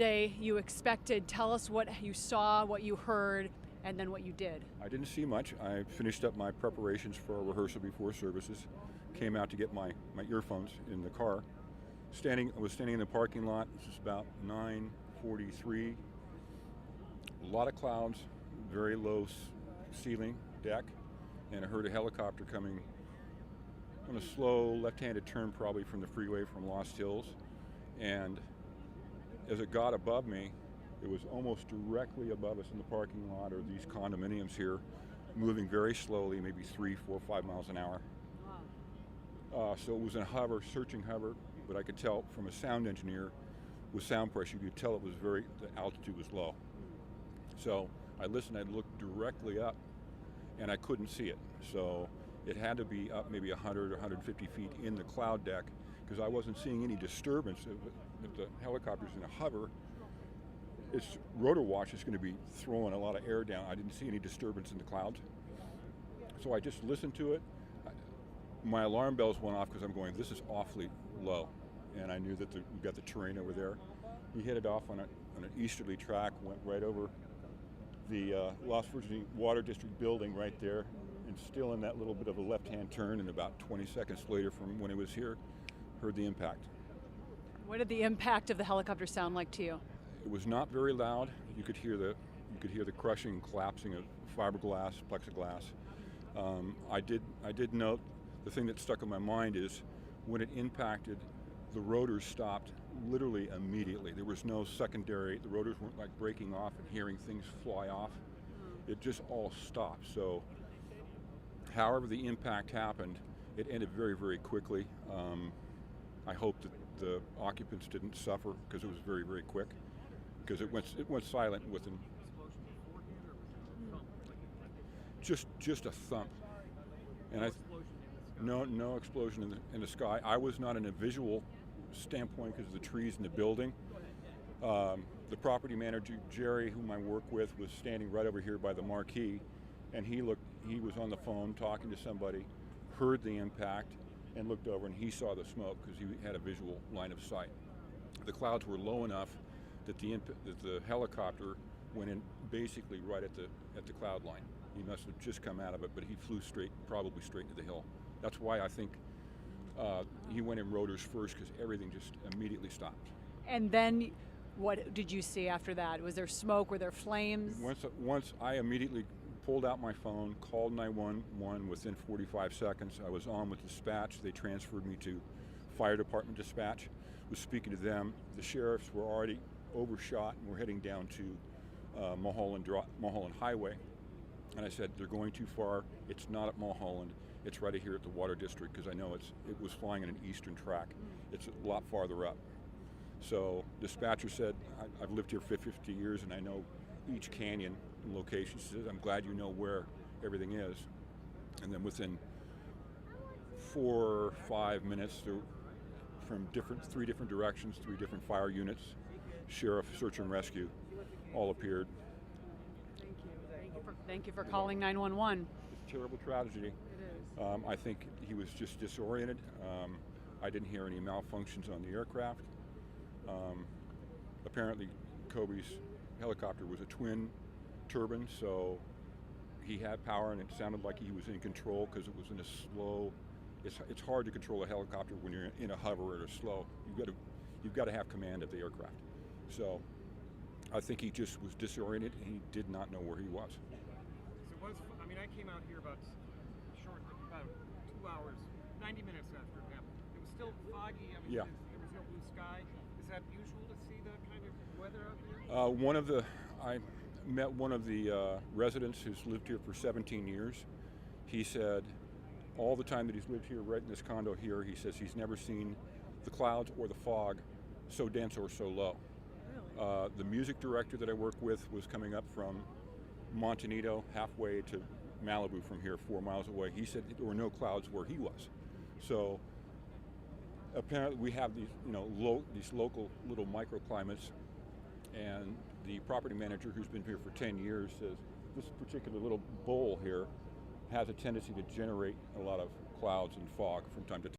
Day you expected. Tell us what you saw, what you heard, and then what you did. I didn't see much. I finished up my preparations for a rehearsal before services, came out to get my earphones in the car. I was standing in the parking lot. This is about 9:43. A lot of clouds, very low ceiling deck, and I heard a helicopter coming on a slow left-handed turn, probably from the freeway from Lost Hills. And as it got above me, it was almost directly above us in the parking lot, or these condominiums here, moving very slowly, maybe 3, 4, 5 miles an hour. So it was in a hover, searching hover, but I could tell from a sound engineer with sound pressure, you could tell the altitude was low. So I listened, I looked directly up, and I couldn't see it. So it had to be up maybe 100 or 150 feet in the cloud deck, because I wasn't seeing any disturbance. If the helicopter's in a hover, its rotor wash is going to be throwing a lot of air down. I didn't see any disturbance in the clouds. So I just listened to it. My alarm bells went off because I'm going, this is awfully low. And I knew that we've got the terrain over there. He headed off on an easterly track, went right over the Los Virgenes Water District building right there, and still in that little bit of a left-hand turn, and about 20 seconds later from when he was here, heard the impact. What did the impact of the helicopter sound like to you? It was not very loud. You could hear the crushing and collapsing of fiberglass, plexiglass. I did note, the thing that stuck in my mind is when it impacted, the rotors stopped literally immediately. There was no secondary, the rotors weren't like breaking off and hearing things fly off. It just all stopped. So however the impact happened, it ended very, very quickly. I hope that the occupants didn't suffer, because it was very, very quick, because it went silent within just a thump. And no explosion in the sky. I was not in a visual standpoint because of the trees in the building. The property manager, Jerry, whom I work with, was standing right over here by the marquee, and he was on the phone talking to somebody, heard the impact, and looked over, and he saw the smoke because he had a visual line of sight. The clouds were low enough that the helicopter went in basically right at the cloud line. He must have just come out of it, but he flew probably straight into the hill. That's why I think he went in rotors first, because everything just immediately stopped. And then what did you see after that? Was there smoke? Were there flames? Once I immediately pulled out my phone, called 911 within 45 seconds. I was on with dispatch. They transferred me to fire department dispatch. Was speaking to them. The sheriffs were already overshot and were heading down to Mulholland Highway. And I said, they're going too far. It's not at Mulholland. It's right here at the Water District, because I know it was flying on an eastern track. It's a lot farther up. So dispatcher said, I've lived here for 50 years and I know each canyon and location. She says, I'm glad you know where everything is. And then within 4 or 5 minutes, from three different directions, 3 different fire units, sheriff, search and rescue, all appeared. Thank you for calling 911. It's a terrible tragedy. It is. I think he was just disoriented. I didn't hear any malfunctions on the aircraft. Apparently, Kobe's helicopter was a twin turbine, so he had power, and it sounded like he was in control, because it was in a slow. It's hard to control a helicopter when you're in a hover or a slow. You've got to have command of the aircraft. So I think he just was disoriented, and he did not know where he was. I came out here about 2 hours, 90 minutes after it happened. It was still foggy. Yeah. There was no blue sky. Is that usual to see that kind of weather out here? I met one of the residents who's lived here for 17 years. He said all the time that he's lived here, right in this condo here, he says he's never seen the clouds or the fog so dense or so low. Really? The music director that I work with was coming up from Montanito, halfway to Malibu from here, 4 miles away. He said there were no clouds where he was. So apparently we have these, these local little microclimates, and the property manager, who's been here for 10 years, says this particular little bowl here has a tendency to generate a lot of clouds and fog from time to time.